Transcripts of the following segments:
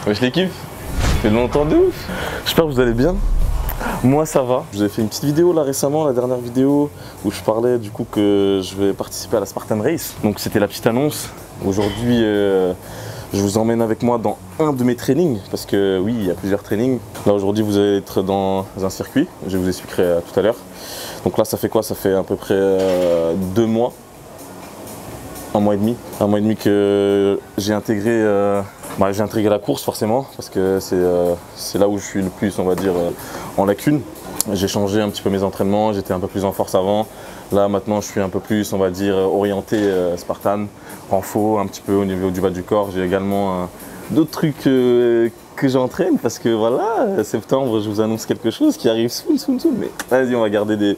Wesh l'équipe, ça fait longtemps de ouf. J'espère que vous allez bien. Moi ça va. Je vous ai fait une petite vidéo là récemment, la dernière vidéo où je parlais du coup que je vais participer à la Spartan Race. Donc c'était la petite annonce. Aujourd'hui je vous emmène avec moi dans un de mes trainings parce que oui il y a plusieurs trainings. Là aujourd'hui vous allez être dans un circuit, je vous expliquerai tout à l'heure. Donc là ça fait quoi? Ça fait à peu près 2 mois. Un mois et demi que j'ai intégré la course forcément parce que c'est là où je suis le plus on va dire en lacune. J'ai changé un petit peu mes entraînements, j'étais un peu plus en force avant. Là maintenant je suis un peu plus on va dire orienté Spartan, renfo un petit peu au niveau du bas du corps. J'ai également d'autres trucs que j'entraîne parce que voilà, septembre je vous annonce quelque chose qui arrive soon. Mais vas-y on va garder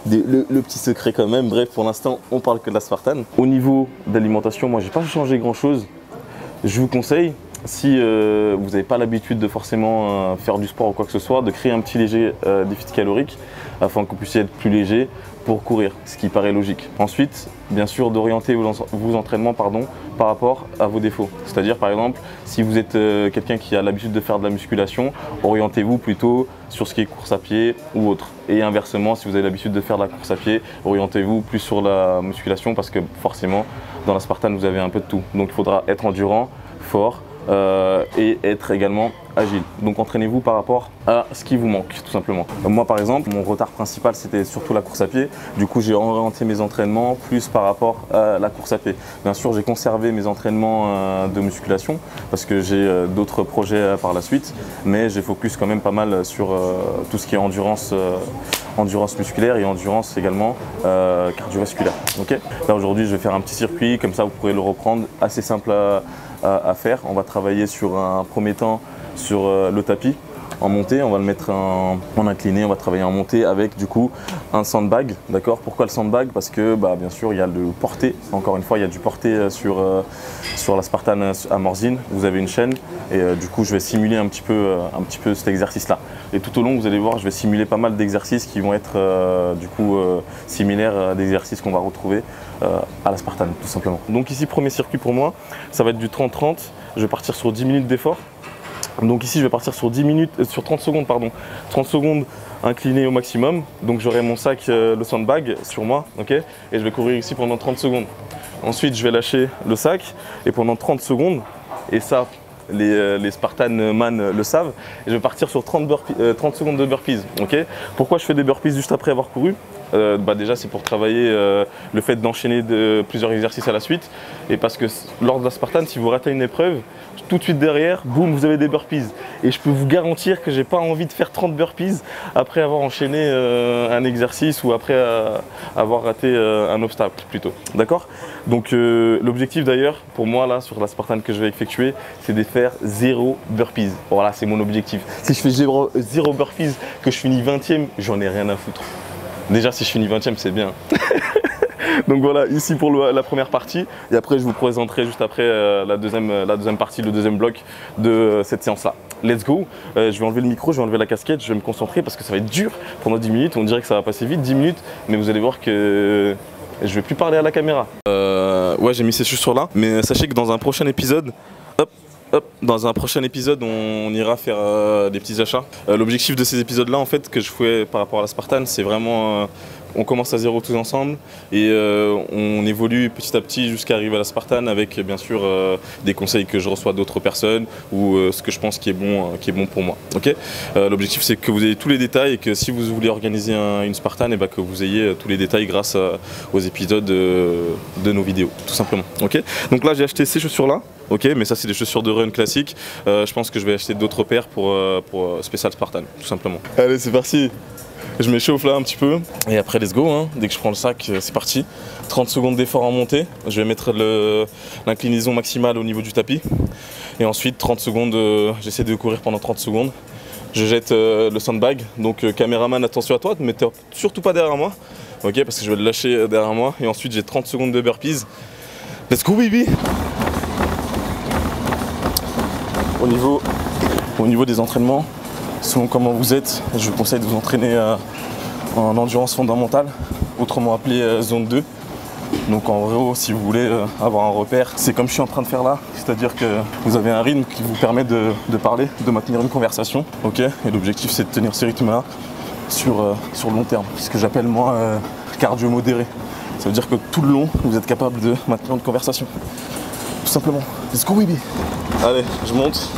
le petit secret quand même. Bref, pour l'instant, on parle que de la Spartan. Au niveau d'alimentation, moi, j'ai pas changé grand-chose. Je vous conseille, si vous n'avez pas l'habitude de forcément faire du sport ou quoi que ce soit, de créer un petit léger déficit calorique afin que vous puissiez être plus léger pour courir, ce qui paraît logique. Ensuite, bien sûr, d'orienter vos entraînements par rapport à vos défauts. C'est-à-dire, par exemple, si vous êtes quelqu'un qui a l'habitude de faire de la musculation, orientez-vous plutôt sur ce qui est course à pied ou autre. Et inversement, si vous avez l'habitude de faire de la course à pied, orientez-vous plus sur la musculation parce que forcément, dans la Spartan, vous avez un peu de tout. Donc, il faudra être endurant, fort, et être également agile. Donc entraînez-vous par rapport à ce qui vous manque tout simplement. Moi par exemple, mon retard principal c'était surtout la course à pied. Du coup j'ai orienté mes entraînements plus par rapport à la course à pied. Bien sûr j'ai conservé mes entraînements de musculation parce que j'ai d'autres projets par la suite, mais j'ai focus quand même pas mal sur tout ce qui est endurance musculaire et endurance également cardiovasculaire. Okay, là aujourd'hui je vais faire un petit circuit, comme ça vous pourrez le reprendre, assez simple à faire. On va travailler sur un premier temps sur le tapis en montée, on va le mettre en incliné, on va travailler en montée avec du coup un sandbag, d'accord? Pourquoi le sandbag? Parce que bien sûr il y a le porté, encore une fois il y a du porté sur la Spartan à Morzine, vous avez une chaîne et du coup je vais simuler un petit peu cet exercice là. Et tout au long vous allez voir je vais simuler pas mal d'exercices qui vont être du coup similaires à des exercices qu'on va retrouver à la Spartan tout simplement. Donc ici premier circuit pour moi, ça va être du 30-30, je vais partir sur 10 minutes d'effort. Donc ici je vais partir sur 30 secondes pardon, 30 secondes incliné au maximum. Donc j'aurai mon sac, le sandbag sur moi, ok, et je vais courir ici pendant 30 secondes. Ensuite je vais lâcher le sac et pendant 30 secondes, et ça les Spartan man le savent, et je vais partir sur 30 secondes de burpees, ok. Pourquoi je fais des burpees juste après avoir couru? Déjà c'est pour travailler le fait d'enchaîner plusieurs exercices à la suite, et parce que lors de la Spartan si vous ratez une épreuve, tout de suite derrière, boum, vous avez des burpees. Et je peux vous garantir que j'ai pas envie de faire 30 burpees après avoir enchaîné un exercice ou après avoir raté un obstacle plutôt. D'accord? Donc l'objectif d'ailleurs pour moi là sur la Spartan que je vais effectuer, c'est de faire 0 burpees. Voilà, c'est mon objectif. Si je fais 0 burpees, que je finis 20e, j'en ai rien à foutre. Déjà si je finis 20e, c'est bien. Donc voilà, ici pour la première partie, et après je vous présenterai juste après la deuxième partie, le deuxième bloc de cette séance-là. Let's go. Je vais enlever le micro, je vais enlever la casquette, je vais me concentrer parce que ça va être dur pendant 10 minutes. On dirait que ça va passer vite, 10 minutes, mais vous allez voir que je vais plus parler à la caméra. Ouais, j'ai mis ces chaussures là, mais sachez que dans un prochain épisode, on ira faire des petits achats. L'objectif de ces épisodes-là, en fait, que je fais par rapport à la Spartan, c'est vraiment on commence à 0 tous ensemble et on évolue petit à petit jusqu'à arriver à la Spartan avec bien sûr des conseils que je reçois d'autres personnes ou ce que je pense qui est bon pour moi. Okay, l'objectif c'est que vous ayez tous les détails et que si vous voulez organiser une Spartan, et que vous ayez tous les détails grâce aux épisodes de nos vidéos, tout simplement. Okay, donc là j'ai acheté ces chaussures là. Ok, mais ça c'est des chaussures de run classiques. Je pense que je vais acheter d'autres paires pour spécial Spartan, tout simplement. Allez, c'est parti. Je m'échauffe là un petit peu et après let's go, hein. Dès que je prends le sac, c'est parti. 30 secondes d'effort en montée, je vais mettre l'inclinaison maximale au niveau du tapis. Et ensuite 30 secondes, j'essaie de courir pendant 30 secondes. Je jette le sandbag, donc caméraman attention à toi, ne mettez surtout pas derrière moi. Ok, parce que je vais le lâcher derrière moi. Et ensuite j'ai 30 secondes de burpees. Let's go baby. Au niveau des entraînements, selon comment vous êtes, je vous conseille de vous entraîner en endurance fondamentale, autrement appelée zone 2. Donc en gros, si vous voulez avoir un repère, c'est comme je suis en train de faire là, c'est-à-dire que vous avez un rythme qui vous permet de parler, de maintenir une conversation, ok. Et l'objectif c'est de tenir ce rythme-là sur le long terme, ce que j'appelle moi cardio modéré. Ça veut dire que tout le long, vous êtes capable de maintenir une conversation, tout simplement. Let's go baby. Allez, je monte.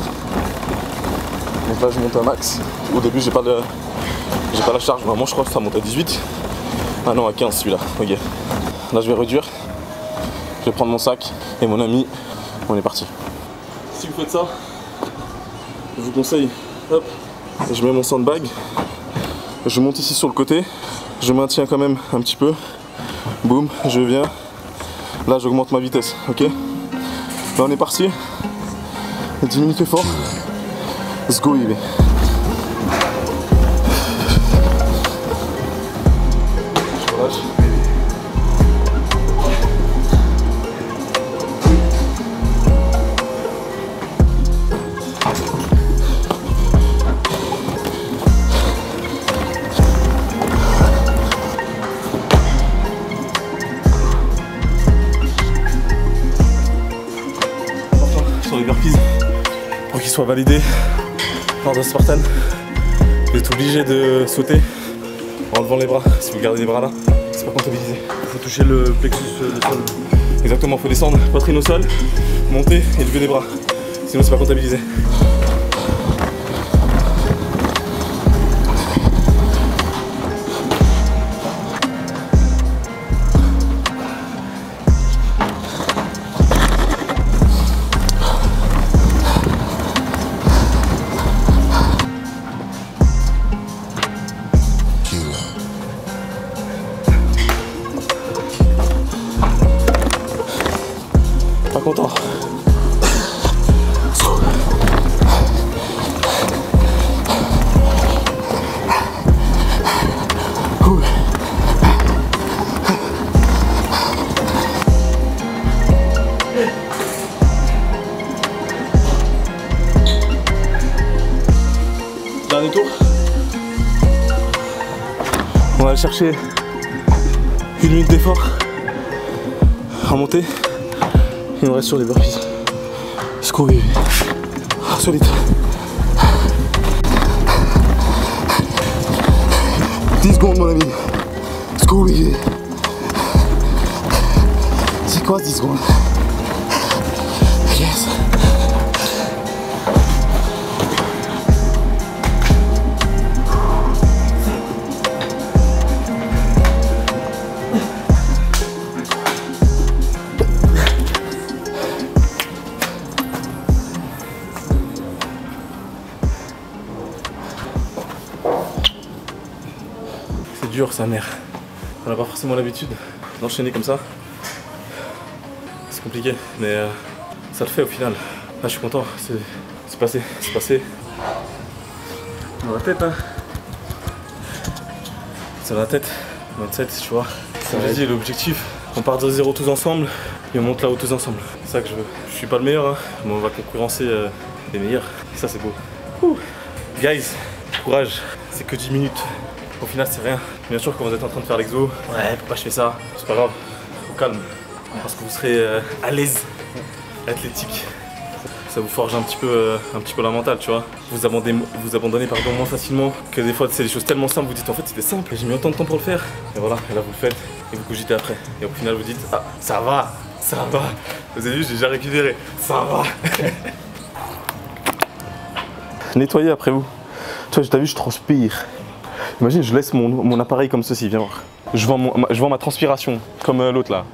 Donc là je monte à max. Au début j'ai pas la charge, vraiment je crois que ça monte à 18. Ah non, à 15 celui-là, ok. Là je vais réduire. Je vais prendre mon sac et mon ami, on est parti. Si vous faites ça, je vous conseille, hop, je mets mon sandbag, je monte ici sur le côté, je maintiens quand même un petit peu, boum, je viens, là j'augmente ma vitesse, ok. Là on est parti, 10 minutes fort, let's go baby. Je relâche. Sur les burpees, pour qu'ils soient validés lors de Spartan, vous êtes obligé de sauter en levant les bras. Si vous gardez les bras là, c'est pas comptabilisé. Il faut toucher le plexus du sol. Exactement, il faut descendre, poitrine au sol, monter et lever les bras. Sinon c'est pas comptabilisé. Pas content. Dernier tour. On va aller chercher 1 minute d'effort à monter. Et on reste sur les burpees. Let's go baby. Solide. 10 secondes mon ami. Let's go baby. C'est quoi 10 secondes? Yes. C'est dur sa mère. On n'a pas forcément l'habitude d'enchaîner comme ça. C'est compliqué, mais ça le fait au final. Là je suis content, c'est passé, c'est passé. Dans la tête hein. C'est dans la tête, mindset tu vois. Comme j'ai dit, l'objectif, on part de zéro tous ensemble et on monte là-haut tous ensemble. C'est ça que je veux. Je suis pas le meilleur, hein, mais on va concurrencer les meilleurs. Et ça c'est beau. Ouh. Guys, courage, c'est que 10 minutes. Au final c'est rien. Bien sûr quand vous êtes en train de faire l'exo, ouais pourquoi je fais ça? C'est pas grave, au calme. Parce que vous serez à l'aise, athlétique. Ça vous forge un petit peu la mentale, tu vois. Vous abandonnez pardon, moins facilement que des fois c'est des choses tellement simples, vous dites en fait c'était simple et j'ai mis autant de temps pour le faire. Et voilà, et là vous le faites et vous cogitez après. Et au final vous dites ah ça va, ça va. Vous avez vu j'ai déjà récupéré, ça va. Nettoyez après vous. Tu vois, t'as vu je transpire. Imagine, je laisse mon appareil comme ceci, viens voir. Je vends ma transpiration, comme l'autre là.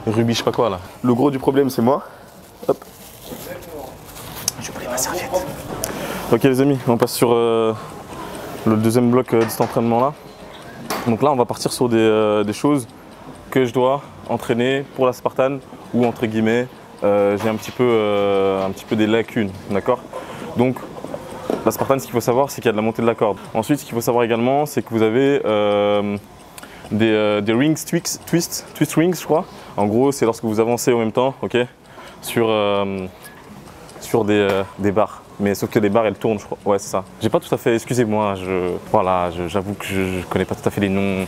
Ruby, je sais pas quoi là. Le gros du problème, c'est moi. Hop. J'ai oublié ma serviette. Ok les amis, on passe sur le deuxième bloc de cet entraînement là. Donc là, on va partir sur des choses que je dois entraîner pour la Spartan ou entre guillemets, j'ai un petit peu des lacunes, d'accord. Donc la Spartan, ce qu'il faut savoir, c'est qu'il y a de la montée de la corde. Ensuite, ce qu'il faut savoir également, c'est que vous avez des rings twist rings, je crois. En gros, c'est lorsque vous avancez en même temps, ok, sur des barres. Mais sauf que les barres, elles tournent, je crois. Ouais, c'est ça. J'ai pas tout à fait, excusez-moi, j'avoue que je connais pas tout à fait les noms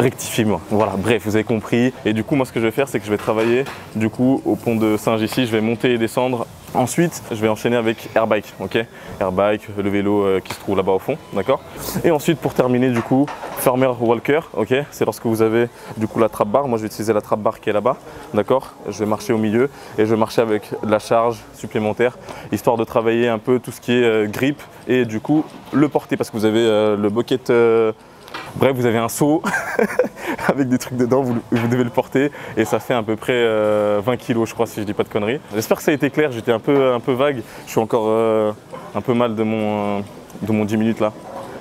rectifiez-moi. Voilà, bref, vous avez compris. Et du coup, moi, ce que je vais faire, c'est que je vais travailler du coup au pont de Singe ici. Je vais monter et descendre. Ensuite, je vais enchaîner avec airbike, ok? Airbike, le vélo qui se trouve là-bas au fond, d'accord? Et ensuite, pour terminer, du coup, farmer walker, ok? C'est lorsque vous avez du coup la trap bar. Moi, je vais utiliser la trap bar qui est là-bas, d'accord? Je vais marcher au milieu et je vais marcher avec de la charge supplémentaire, histoire de travailler un peu tout ce qui est grip et du coup le porter parce que vous avez le bucket. Bref, vous avez un seau avec des trucs dedans, vous devez le porter et ça fait à peu près 20 kg je crois si je dis pas de conneries. J'espère que ça a été clair, j'étais un peu vague, je suis encore un peu mal de mon 10 minutes là.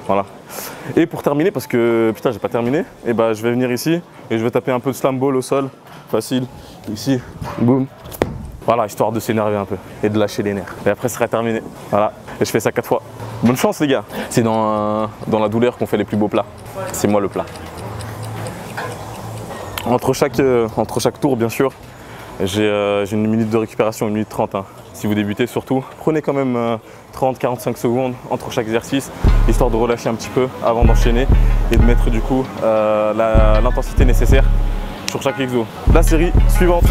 Voilà. Et pour terminer, parce que putain j'ai pas terminé, et bah je vais venir ici et je vais taper un peu de slam ball au sol, facile, ici, boum. Voilà, histoire de s'énerver un peu et de lâcher les nerfs. Et après, ce sera terminé. Voilà, et je fais ça 4 fois. Bonne chance les gars. C'est dans la douleur qu'on fait les plus beaux plats. C'est moi le plat. Entre chaque tour, bien sûr, j'ai une minute de récupération, 1 minute 30. Hein. Si vous débutez surtout, prenez quand même 30-45 secondes entre chaque exercice, histoire de relâcher un petit peu avant d'enchaîner et de mettre du coup l'intensité nécessaire sur chaque exo. La série suivante.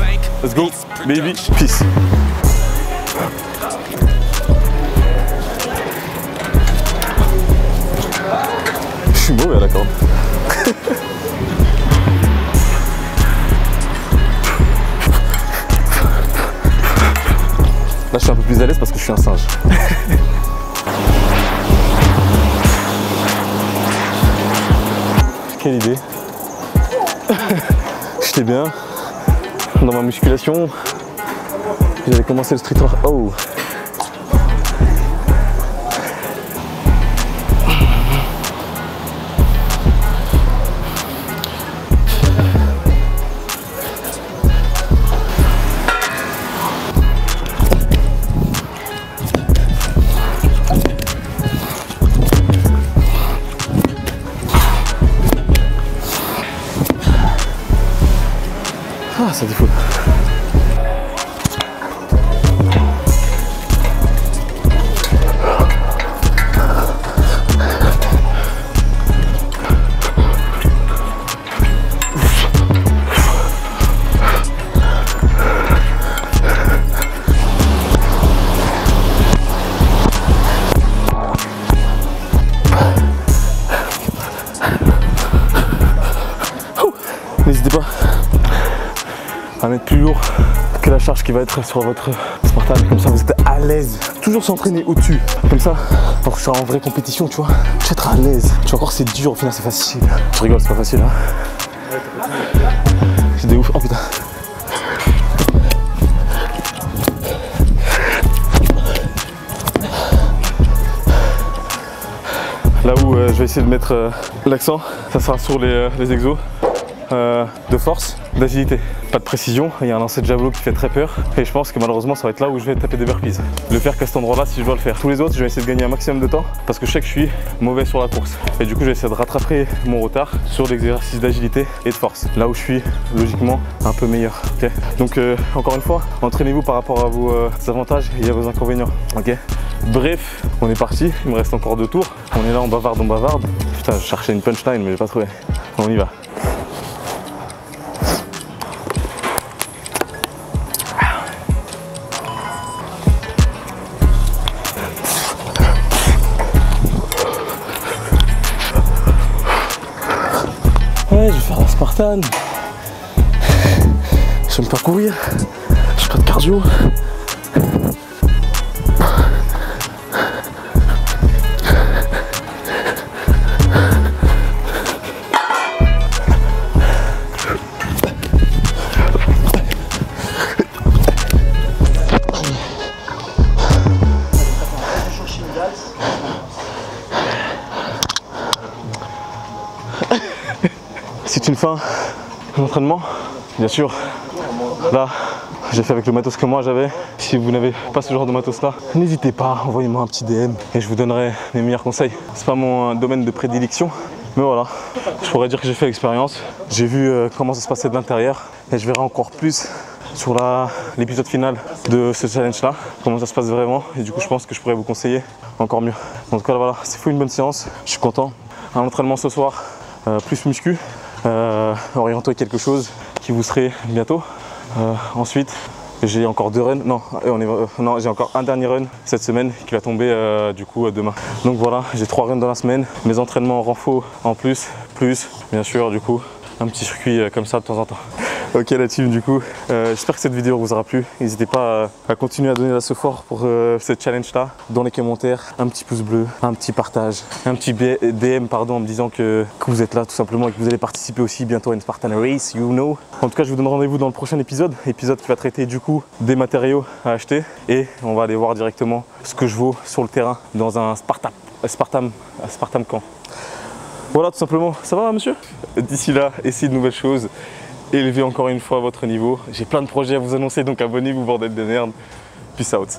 Let's go, baby, peace. Je suis mauvais à la corde. Là, je suis un peu plus à l'aise parce que je suis un singe. Quelle idée. J'étais bien dans ma musculation. J'avais commencé le street work. Oh. Ah, ça défoule. N'hésitez pas à mettre plus lourd que la charge qui va être sur votre Spartan, comme ça vous êtes à l'aise. Toujours s'entraîner au-dessus, comme ça, pour que je sois en vraie compétition, tu vois, tu vas être à l'aise. Tu vois, encore c'est dur, au final c'est facile. Je rigole, c'est pas facile, hein. C'est des ouf, oh putain. Là où je vais essayer de mettre l'accent, ça sera sur les exos. De force, d'agilité. Pas de précision, il y a un lancer de javelot qui fait très peur et je pense que malheureusement ça va être là où je vais taper des burpees. Le faire qu'à cet endroit là si je dois le faire. Tous les autres je vais essayer de gagner un maximum de temps parce que je sais que je suis mauvais sur la course. Et du coup je vais essayer de rattraper mon retard sur des exercices d'agilité et de force. Là où je suis logiquement un peu meilleur. Okay, donc encore une fois, entraînez-vous par rapport à vos avantages et à vos inconvénients. Ok. Bref, on est parti, il me reste encore 2 tours. On est là, on bavarde. Putain, je cherchais une punchline mais j'ai pas trouvé. On y va. Ouais, je vais faire la Spartan. J'aime pas courir, j'ai pas de cardio. C'est une fin d'entraînement, bien sûr. Là, j'ai fait avec le matos que moi j'avais. Si vous n'avez pas ce genre de matos là, n'hésitez pas, envoyez-moi un petit DM et je vous donnerai mes meilleurs conseils. C'est pas mon domaine de prédilection, mais voilà, je pourrais dire que j'ai fait l'expérience. J'ai vu comment ça se passait de l'intérieur et je verrai encore plus sur l'épisode final de ce challenge là, comment ça se passe vraiment, et du coup je pense que je pourrais vous conseiller encore mieux. En tout cas voilà, c'est fou, une bonne séance, je suis content. Un entraînement ce soir, plus muscu, orienter quelque chose qui vous serait bientôt. Ensuite, j'ai encore 2 runs, non, j'ai encore un dernier run cette semaine qui va tomber du coup demain. Donc voilà, j'ai 3 runs dans la semaine, mes entraînements en renfo en plus bien sûr du coup un petit circuit comme ça de temps en temps. Ok la team, du coup j'espère que cette vidéo vous aura plu. N'hésitez pas à continuer à donner la support pour ce challenge là dans les commentaires, un petit pouce bleu, un petit partage, un petit DM pardon, en me disant que vous êtes là tout simplement et que vous allez participer aussi bientôt à une Spartan Race, you know. En tout cas je vous donne rendez-vous dans le prochain épisode qui va traiter du coup des matériaux à acheter et on va aller voir directement ce que je vaux sur le terrain dans un Spartan camp. Voilà tout simplement, ça va monsieur? D'ici là, essayez de nouvelles choses. Élevez encore une fois votre niveau. J'ai plein de projets à vous annoncer, donc abonnez-vous bordel de merde. Peace out.